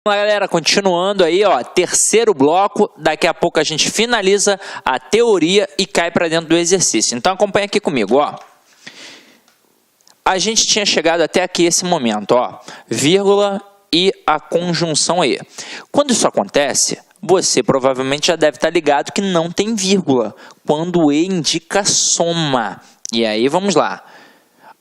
Vamos lá, galera, continuando aí, ó, terceiro bloco, daqui a pouco a gente finaliza a teoria e cai para dentro do exercício. Então acompanha aqui comigo, ó. A gente tinha chegado até aqui esse momento, ó, vírgula e a conjunção E. Quando isso acontece, você provavelmente já deve estar ligado que não tem vírgula, quando o E indica soma. E aí, vamos lá.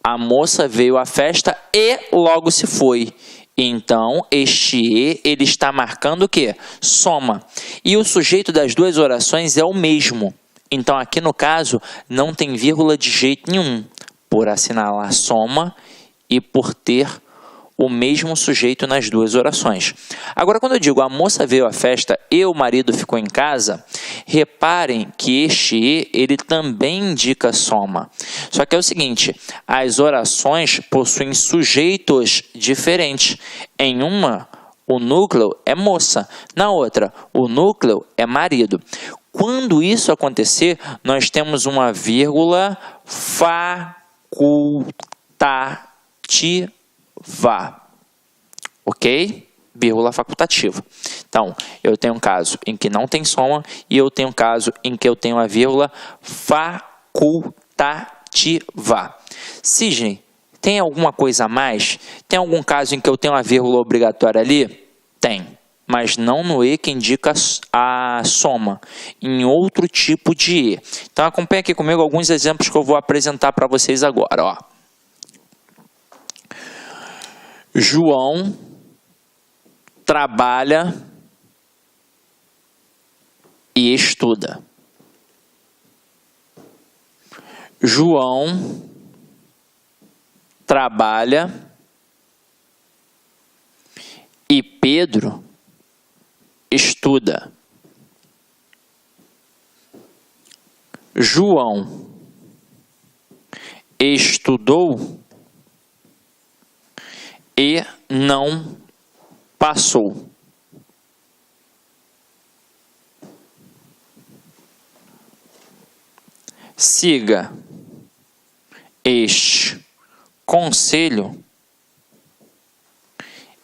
A moça veio à festa e logo se foi. Então, este E, ele está marcando o quê? Soma. E o sujeito das duas orações é o mesmo. Então, aqui no caso, não tem vírgula de jeito nenhum, por assinalar soma e por ter o mesmo sujeito nas duas orações. Agora, quando eu digo a moça veio à festa e o marido ficou em casa, reparem que este E, ele também indica soma. Só que é o seguinte, as orações possuem sujeitos diferentes. Em uma, o núcleo é moça. Na outra, o núcleo é marido. Quando isso acontecer, nós temos uma vírgula facultativa. Ok? Vírgula facultativa. Então, eu tenho um caso em que não tem soma e eu tenho um caso em que eu tenho a vírgula facultativa. Sidney, tem alguma coisa a mais? Tem algum caso em que eu tenho a vírgula obrigatória ali? Tem, mas não no E que indica a soma, em outro tipo de E. Então, acompanhe aqui comigo alguns exemplos que eu vou apresentar para vocês agora, ó. João trabalha e estuda. João trabalha e Pedro estuda. João estudou e não passou. Siga este conselho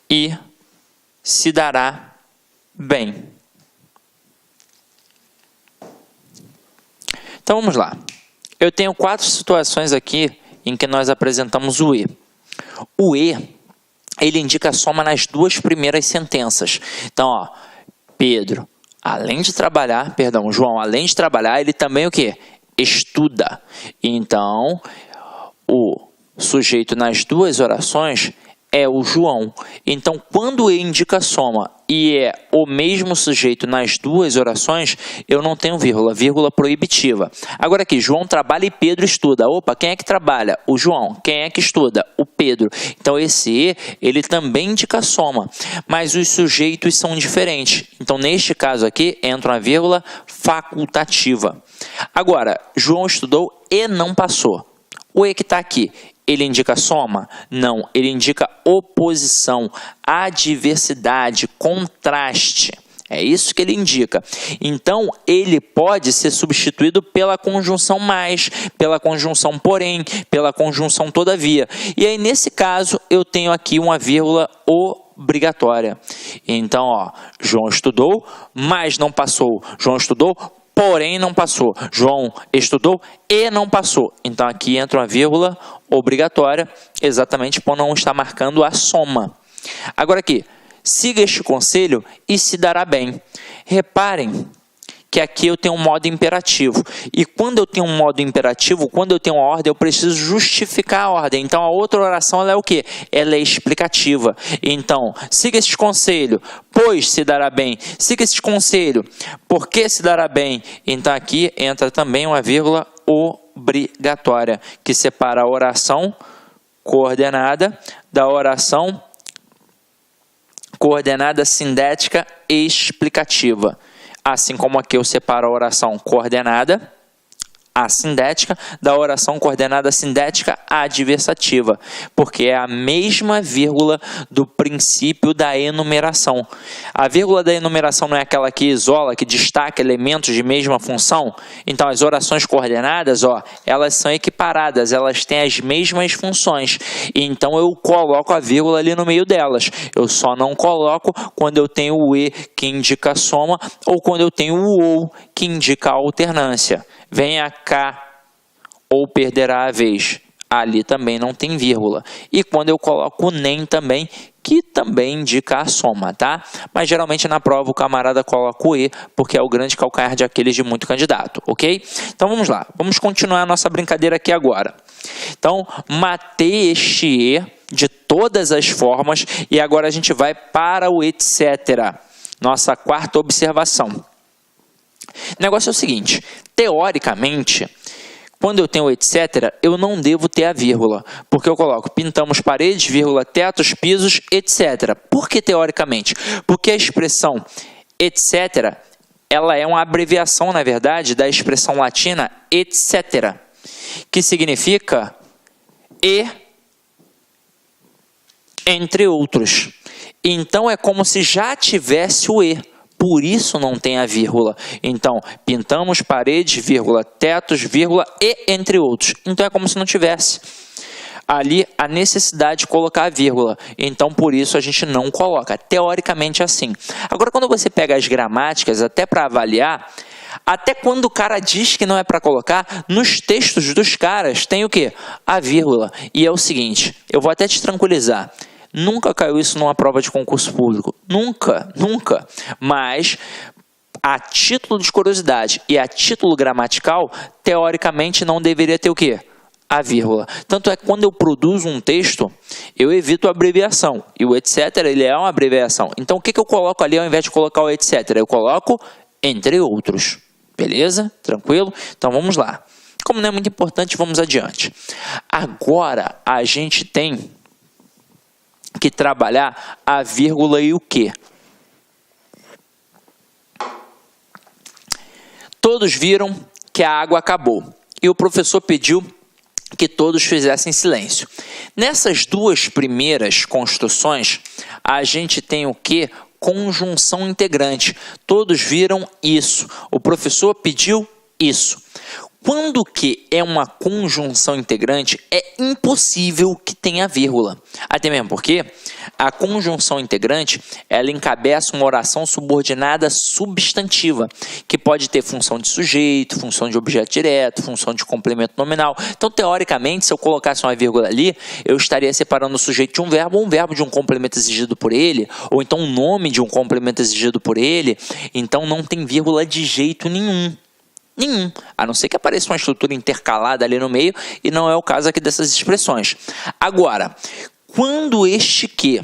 e se dará bem. Então vamos lá. Eu tenho 4 situações aqui em que nós apresentamos o E. O E, ele indica soma nas 2 primeiras sentenças. Então, ó, Pedro, além de trabalhar, perdão, João, além de trabalhar, ele também o quê? Estuda. Então, o sujeito nas 2 orações é o João. Então, quando E indica soma e é o mesmo sujeito nas 2 orações, eu não tenho vírgula, vírgula proibitiva. Agora aqui, João trabalha e Pedro estuda. Opa, quem é que trabalha? O João. Quem é que estuda? O Pedro. Então, esse E, ele também indica soma, mas os sujeitos são diferentes. Então, neste caso aqui, entra uma vírgula facultativa. Agora, João estudou e não passou. O E que está aqui, ele indica soma? Não, ele indica oposição, adversidade, contraste. É isso que ele indica. Então, ele pode ser substituído pela conjunção mais, pela conjunção porém, pela conjunção todavia. E aí, nesse caso, eu tenho aqui uma vírgula obrigatória. Então, ó, João estudou, mas não passou. João estudou, porém não passou. João estudou e não passou. Então, aqui entra uma vírgula obrigatória, exatamente por não estar marcando a soma. Agora aqui, siga este conselho e se dará bem. Reparem que aqui eu tenho um modo imperativo. E quando eu tenho um modo imperativo, quando eu tenho uma ordem, eu preciso justificar a ordem. Então, a outra oração, ela é o quê? Ela é explicativa. Então, siga este conselho, pois se dará bem. Siga este conselho, porque se dará bem. Então, aqui entra também uma vírgula obrigatória, que separa a oração coordenada da oração coordenada sindética e explicativa. Assim como aqui eu separo a oração coordenada assindética, da oração coordenada sintética adversativa, porque é a mesma vírgula do princípio da enumeração. A vírgula da enumeração não é aquela que isola, que destaca elementos de mesma função? Então, as orações coordenadas, elas são equiparadas, elas têm as mesmas funções. Então, eu coloco a vírgula ali no meio delas. Eu só não coloco quando eu tenho o e que indica a soma ou quando eu tenho o ou que indica a alternância. Venha cá ou perderá a vez. Ali também não tem vírgula. E quando eu coloco o nem também, que também indica a soma, tá? Mas geralmente na prova o camarada coloca o e, porque é o grande calcanhar de Aquiles de muito candidato, ok? Então vamos lá, vamos continuar a nossa brincadeira aqui agora. Então, matei este e de todas as formas e agora a gente vai para o etc. Nossa quarta observação. O negócio é o seguinte, teoricamente, quando eu tenho etc, eu não devo ter a vírgula, porque eu coloco pintamos paredes, vírgula, tetos, pisos, etc. Por que teoricamente? Porque a expressão etc, ela é uma abreviação, na verdade, da expressão latina etc, que significa e entre outros. Então, é como se já tivesse o e. Por isso não tem a vírgula. Então, pintamos paredes, vírgula, tetos, vírgula, e entre outros. Então, é como se não tivesse ali a necessidade de colocar a vírgula. Então, por isso a gente não coloca. Teoricamente é assim. Agora, quando você pega as gramáticas, até para avaliar, até quando o cara diz que não é para colocar, nos textos dos caras tem o quê? A vírgula. E é o seguinte, eu vou até te tranquilizar. Nunca caiu isso numa prova de concurso público. Nunca, nunca. Mas, a título de curiosidade e a título gramatical, teoricamente não deveria ter o quê? A vírgula. Tanto é que quando eu produzo um texto, eu evito a abreviação. E o etc, ele é uma abreviação. Então, o que eu coloco ali ao invés de colocar o etc? Eu coloco entre outros. Beleza? Tranquilo? Então, vamos lá. Como não é muito importante, vamos adiante. Agora, a gente tem que trabalhar a vírgula e o quê? Todos viram que a água acabou e o professor pediu que todos fizessem silêncio. Nessas duas primeiras construções, a gente tem o quê? Conjunção integrante. Todos viram isso. O professor pediu isso. Quando que é uma conjunção integrante, é impossível que tenha vírgula. Até mesmo porque a conjunção integrante, ela encabeça uma oração subordinada substantiva, que pode ter função de sujeito, função de objeto direto, função de complemento nominal. Então, teoricamente, se eu colocasse uma vírgula ali, eu estaria separando o sujeito de um verbo de um complemento exigido por ele, ou então um nome de um complemento exigido por ele. Então, não tem vírgula de jeito nenhum. Nenhum, a não ser que apareça uma estrutura intercalada ali no meio, e não é o caso aqui dessas expressões. Agora, quando este que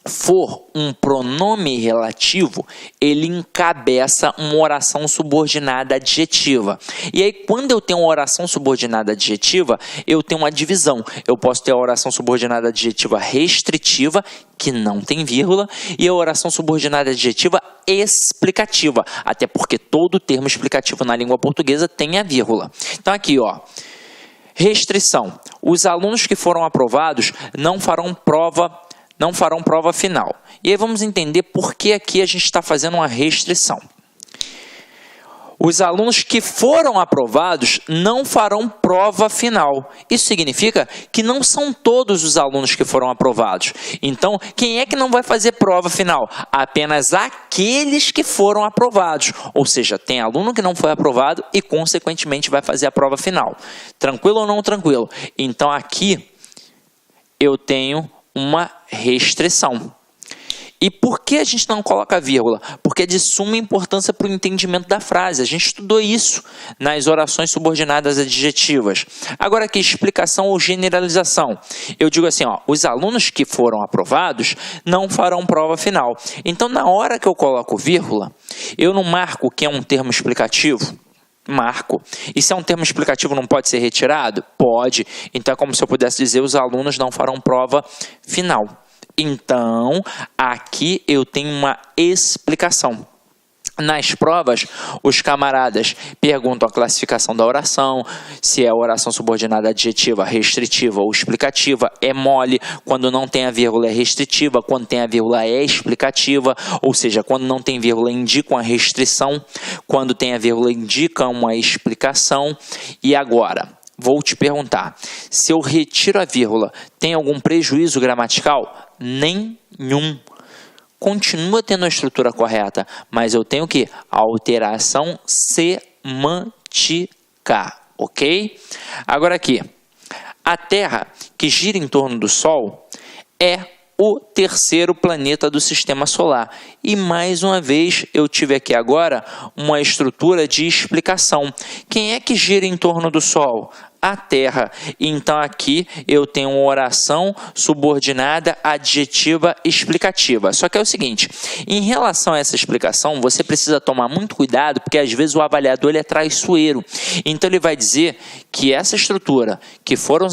for um pronome relativo, ele encabeça uma oração subordinada adjetiva. E aí, quando eu tenho uma oração subordinada adjetiva, eu tenho uma divisão. Eu posso ter a oração subordinada adjetiva restritiva, que não tem vírgula, e a oração subordinada adjetiva explicativa, até porque todo termo explicativo na língua portuguesa tem a vírgula. Então, aqui, restrição. Os alunos que foram aprovados não farão prova final. E aí vamos entender por que aqui a gente está fazendo uma restrição. Os alunos que foram aprovados não farão prova final. Isso significa que não são todos os alunos que foram aprovados. Então, quem é que não vai fazer prova final? Apenas aqueles que foram aprovados. Ou seja, tem aluno que não foi aprovado e, consequentemente, vai fazer a prova final. Tranquilo ou não tranquilo? Então, aqui eu tenho uma restrição. E por que a gente não coloca vírgula? Porque é de suma importância para o entendimento da frase. A gente estudou isso nas orações subordinadas adjetivas. Agora aqui, explicação ou generalização. Eu digo assim, os alunos que foram aprovados não farão prova final. Então, na hora que eu coloco vírgula, eu não marco que é um termo explicativo? Marco. E se é um termo explicativo, não pode ser retirado? Pode. Então, é como se eu pudesse dizer, os alunos não farão prova final. Então, aqui eu tenho uma explicação. Nas provas, os camaradas perguntam a classificação da oração, se é oração subordinada adjetiva, restritiva ou explicativa, é mole, quando não tem a vírgula é restritiva, quando tem a vírgula é explicativa, ou seja, quando não tem vírgula indica uma restrição, quando tem a vírgula indica uma explicação. E agora, vou te perguntar, se eu retiro a vírgula, tem algum prejuízo gramatical? Nenhum. Continua tendo a estrutura correta, mas eu tenho que alteração semântica, ok? Agora aqui, a Terra que gira em torno do Sol é o terceiro planeta do Sistema Solar. E mais uma vez eu tive aqui agora uma estrutura de explicação. Quem é que gira em torno do Sol? A Terra. Então aqui eu tenho uma oração subordinada adjetiva explicativa. Só que é o seguinte, em relação a essa explicação, você precisa tomar muito cuidado, porque às vezes o avaliador ele é traiçoeiro. Então ele vai dizer que essa estrutura que foram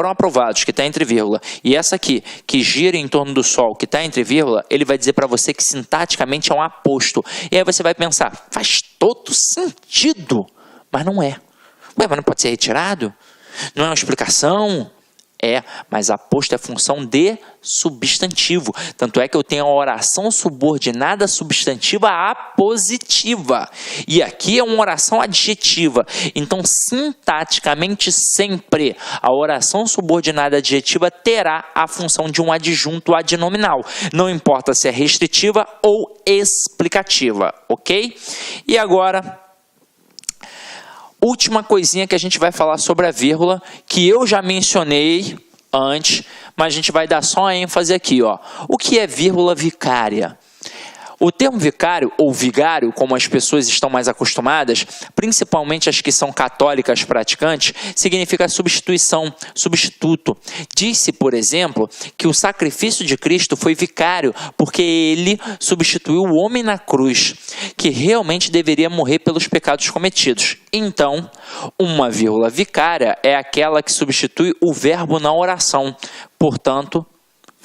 aprovados, que está entre vírgula, e essa aqui, que gira em torno do Sol, que está entre vírgula, ele vai dizer para você que sintaticamente é um aposto. E aí você vai pensar, faz todo sentido, mas não é. Ué, mas não pode ser retirado? Não é uma explicação? É, mas aposto é função de substantivo. Tanto é que eu tenho a oração subordinada substantiva apositiva. E aqui é uma oração adjetiva. Então, sintaticamente, sempre a oração subordinada adjetiva terá a função de um adjunto adnominal. Não importa se é restritiva ou explicativa, ok? E agora, última coisinha que a gente vai falar sobre a vírgula, que eu já mencionei antes, mas a gente vai dar só a ênfase aqui, ó. O que é vírgula vicária? O termo vicário, ou vigário, como as pessoas estão mais acostumadas, principalmente as que são católicas praticantes, significa substituição, substituto. Diz-se, por exemplo, que o sacrifício de Cristo foi vicário, porque ele substituiu o homem na cruz, que realmente deveria morrer pelos pecados cometidos. Então, uma vírgula vicária é aquela que substitui o verbo na oração. Portanto,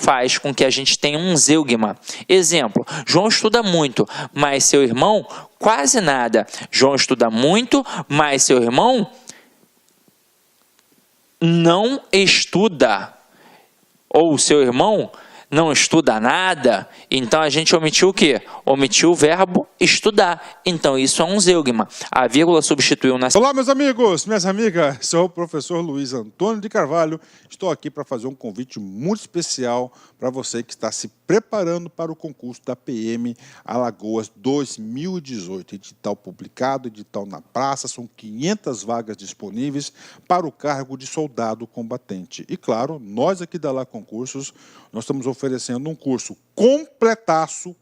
faz com que a gente tenha um zeugma. Exemplo, João estuda muito, mas seu irmão quase nada. João estuda muito, mas seu irmão não estuda. Ou seu irmão não estuda nada. Então a gente omitiu o quê? Omitiu o verbo estudar. Então isso é um zeugma. A vírgula substituiu na... Olá, meus amigos, minhas amigas. Sou o professor Luiz Antônio de Carvalho. Estou aqui para fazer um convite muito especial para você que está se preparando para o concurso da PM Alagoas 2018. Edital publicado, edital na praça, são 500 vagas disponíveis para o cargo de soldado combatente. E claro, nós aqui da Lá Concursos, nós estamos oferecendo um curso completaço,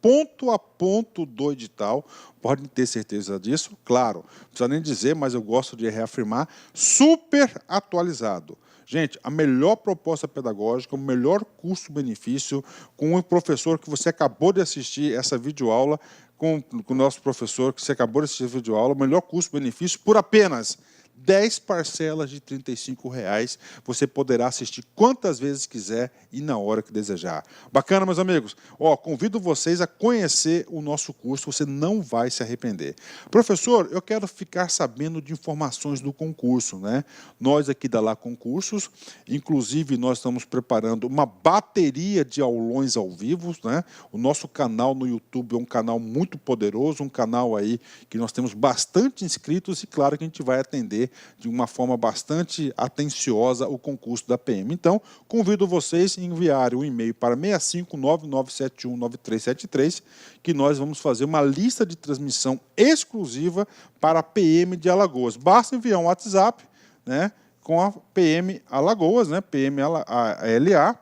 ponto a ponto do edital, podem ter certeza disso, claro, não precisa nem dizer, mas eu gosto de reafirmar, super atualizado. Gente, a melhor proposta pedagógica, o melhor custo-benefício, com o professor que você acabou de assistir essa videoaula, com o nosso professor que você acabou de assistir a videoaula, o melhor custo-benefício por apenas 10 parcelas de R$ 35,00. Você poderá assistir quantas vezes quiser e na hora que desejar. Bacana, meus amigos? Ó, convido vocês a conhecer o nosso curso, você não vai se arrepender. Professor, eu quero ficar sabendo de informações do concurso, né? Nós aqui da Lá Concursos, inclusive nós estamos preparando uma bateria de aulões ao vivo, né? O nosso canal no YouTube é um canal muito poderoso, um canal aí que nós temos bastante inscritos e claro que a gente vai atender de uma forma bastante atenciosa o concurso da PM. Então, convido vocês a enviarem um e-mail para 65997199373, que nós vamos fazer uma lista de transmissão exclusiva para a PM de Alagoas. Basta enviar um WhatsApp, né, com a PM Alagoas, né, PM LA,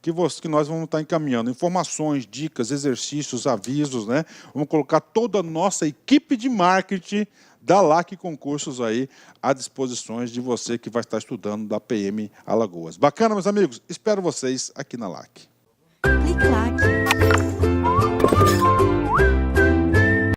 que nós vamos estar encaminhando informações, dicas, exercícios, avisos, né? Vamos colocar toda a nossa equipe de marketing da LAC Concursos aí à disposição de você que vai estar estudando da PM Alagoas. Bacana, meus amigos? Espero vocês aqui na LAC. Clique lá.